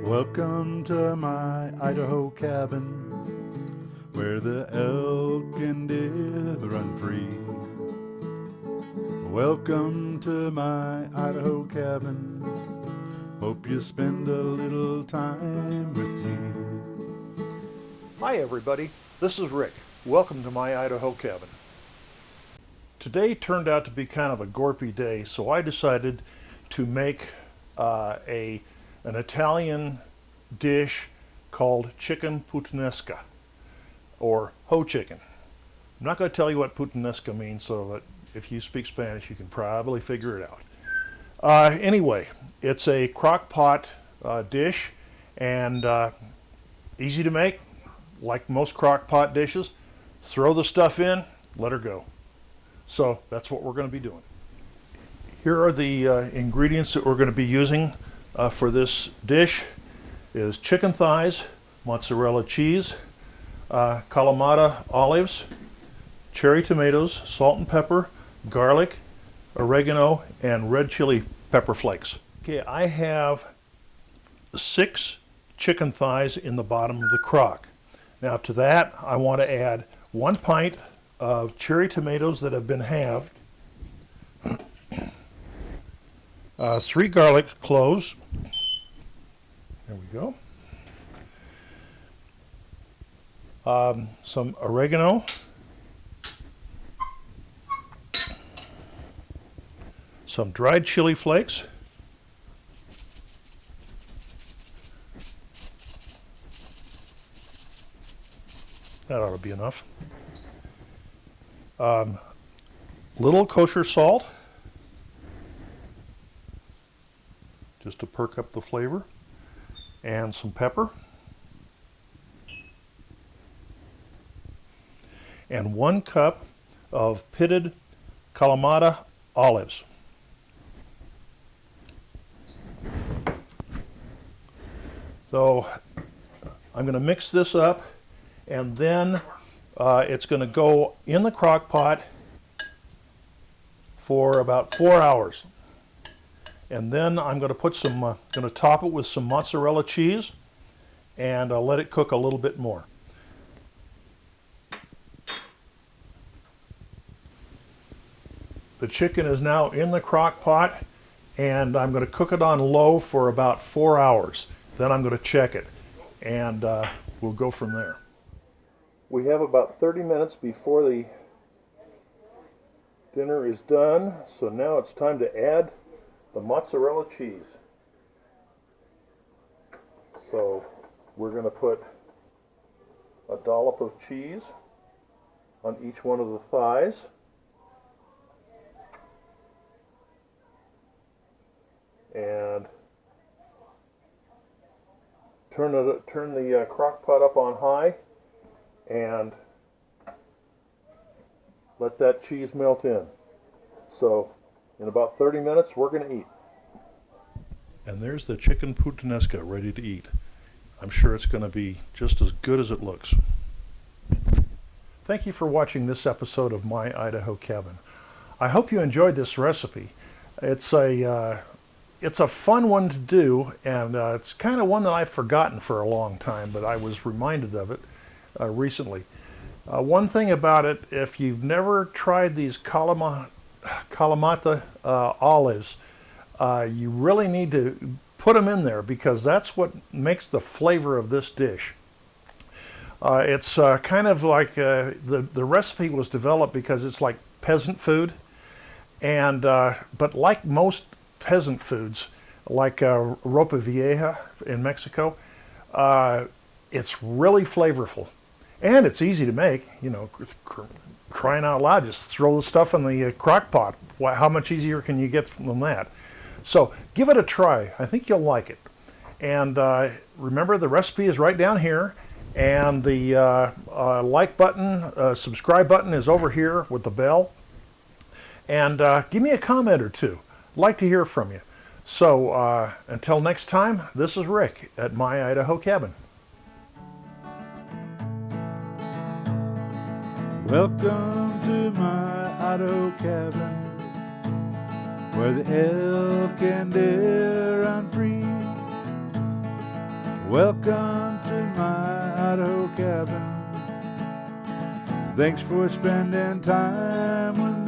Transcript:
Welcome to my Idaho cabin, where the elk and deer run free. Welcome to my Idaho cabin, hope you spend a little time with me. Hi everybody, this is Rick. Welcome to my Idaho cabin. Today turned out to be kind of a gorpy day, so I decided to make an Italian dish called chicken puttanesca, or hoe chicken. I'm not going to tell you what puttanesca means, so that if you speak Spanish you can probably figure it out. Anyway, it's a crock pot dish, and easy to make, like most crock pot dishes. Throw the stuff in, let her go. So that's what we're going to be doing. Here are the ingredients that we're going to be using for this dish. Is chicken thighs, mozzarella cheese, Kalamata olives, cherry tomatoes, salt and pepper, garlic, oregano, and red chili pepper flakes. Okay, I have 6 chicken thighs in the bottom of the crock. Now to that I want to add 1 pint of cherry tomatoes that have been halved, 3 garlic cloves, there we go, some oregano, some dried chili flakes, that ought to be enough, little kosher salt, just to perk up the flavor, and some pepper, and 1 cup of pitted Kalamata olives. So I'm going to mix this up, and then it's going to go in the crock pot for about 4 hours. And then I'm going to put some, going to top it with some mozzarella cheese and let it cook a little bit more. The chicken is now in the crock pot, and I'm going to cook it on low for about 4 hours. Then I'm going to check it, and we'll go from there. We have about 30 minutes before the dinner is done, so now it's time to add the mozzarella cheese. So we're going to put a dollop of cheese on each one of the thighs. And turn the crock pot up on high and let that cheese melt in. So in about 30 minutes we're going to eat. And there's the chicken puttanesca ready to eat. I'm sure it's going to be just as good as it looks. Thank you for watching this episode of My Idaho Cabin. I hope you enjoyed this recipe. It's a fun one to do, and it's kind of one that I've forgotten for a long time, but I was reminded of it recently. One thing about it, if you've never tried these Kalamata olives, you really need to put them in there, because that's what makes the flavor of this dish. It's kind of like the recipe was developed because it's like peasant food, and but like most peasant foods, like ropa vieja in Mexico, it's really flavorful, and it's easy to make. You know, crying out loud, just throw the stuff in the crock pot. How much easier can you get than that? So give it a try. I think you'll like it. And remember, the recipe is right down here, and the like button, subscribe button is over here with the bell. And give me a comment or two. I'd like to hear from you. So until next time, this is Rick at My Idaho Cabin. Welcome to my Idaho cabin, where the elk and deer run free. Welcome to my Idaho cabin. Thanks for spending time with me.